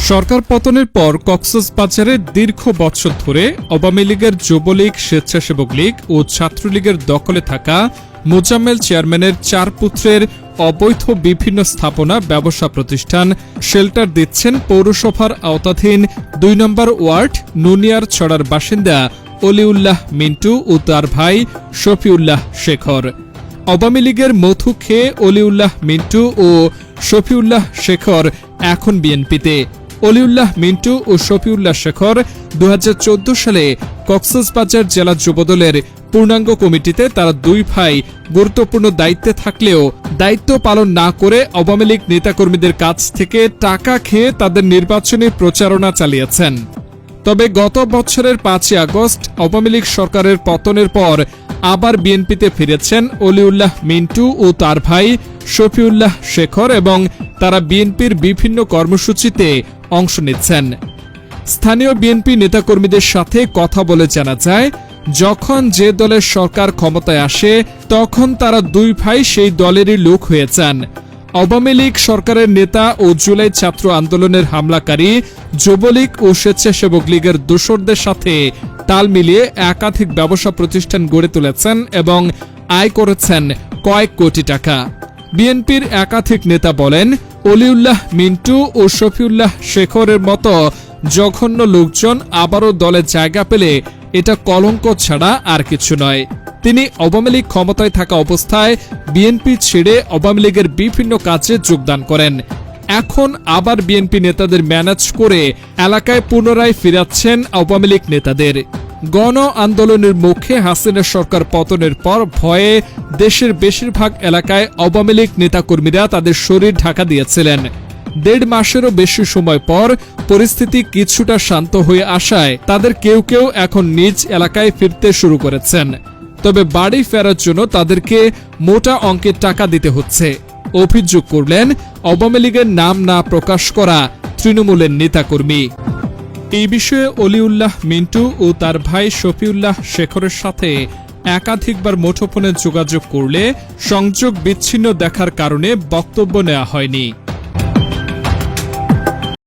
সরকার পতনের পর কক্সবাজারে দীর্ঘ বছর ধরে আওয়ামী লীগের যুবলীগ, স্বেচ্ছাসেবক লীগ ও ছাত্রলীগের দখলে থাকা মোজাম্মেল চেয়ারম্যানের 4 পুত্রের অবৈধ বিভিন্ন স্থাপনা, ব্যবসা প্রতিষ্ঠান শেল্টার দিচ্ছেন পৌরসভার আওতাধীন 2 নম্বর ওয়ার্ড নুনিয়ার ছড়ার বাসিন্দা অলিউল্লাহ মিন্টু ও তার ভাই শফিউল্লাহ শেখর। আওয়ামী লীগের মধু খেয়ে অলিউল্লাহ মিন্টু ও শফিউল্লাহ শেখর এখন বিএনপিতে। অলিউল্লাহ মিন্টু ও শফিউল্লাহ শেখর 2014 সালে কক্সবাজার জেলা যুবদলের পূর্ণাঙ্গ কমিটিতে তারা 2 ভাই গুরুত্বপূর্ণ দায়িত্বে থাকলেও দায়িত্ব পালন না করে আওয়ামী লীগ নেতাকর্মীদের কাছ থেকে টাকা খেয়ে তাদের নির্বাচনী প্রচারণা চালিয়েছেন। তবে গত বছরের 5 আগস্ট আওয়ামী লীগ সরকারের পতনের পর আবার বিএনপিতে ফিরেছেন অলিউল্লাহ মিন্টু ও তার ভাই শফিউল্লাহ শেখর এবং তারা বিএনপির বিভিন্ন কর্মসূচিতে অংশ নিচ্ছেন। স্থানীয় বিএনপি নেতাকর্মীদের সাথে কথা বলে জানা যায়, যখন যে দলের সরকার ক্ষমতায় আসে তখন তারা 2 ভাই সেই দলেরই লোক হয়ে যান। আওয়ামী লীগ সরকারের নেতা ও জুলাই ছাত্র আন্দোলনের হামলাকারী যুবলীগ ও স্বেচ্ছাসেবক লীগের দোসরদের সাথে তাল মিলিয়ে একাধিক ব্যবসা প্রতিষ্ঠান গড়ে তুলেছেন এবং আয় করেছেন কয়েক কোটি টাকা। বিএনপির একাধিক নেতা বলেন, অলিউল্লাহ মিন্টু ও শফিউল্লাহ শেখরের মতো জঘন্য লোকজন আবারও দলে জায়গা পেলে এটা কলঙ্ক ছাড়া আর কিছু নয়। তিনি আওয়ামী লীগ ক্ষমতায় থাকা অবস্থায় বিএনপি ছেড়ে আওয়ামী লীগের বিভিন্ন কাজে যোগদান করেন। এখন আবার বিএনপি নেতাদের ম্যানেজ করে এলাকায় পুনরায় ফিরাচ্ছেন আওয়ামী লীগ নেতাদের। গণ আন্দোলনের মুখে হাসিনা সরকার পতনের পর ভয়ে দেশের বেশিরভাগ এলাকায় আওয়ামী লীগ নেতাকর্মীরা তাদের শরীর ঢাকা দিয়েছিলেন। 1.5 মাসেরও বেশি সময় পর পরিস্থিতি কিছুটা শান্ত হয়ে আসায় তাদের কেউ কেউ এখন নিজ এলাকায় ফিরতে শুরু করেছেন। তবে বাড়ি ফেরার জন্য তাদেরকে মোটা অঙ্কের টাকা দিতে হচ্ছে। অভিযোগ করলেন আওয়ামী লীগের নাম না প্রকাশ করা তৃণমূলের নেতাকর্মী। এই বিষয়ে অলিউল্লাহ মিন্টু ও তার ভাই শফিউল্লাহ শেখরের সাথে একাধিকবার মুঠোফোনে যোগাযোগ করলে সংযোগ বিচ্ছিন্ন দেখার কারণে বক্তব্য নেওয়া হয়নি।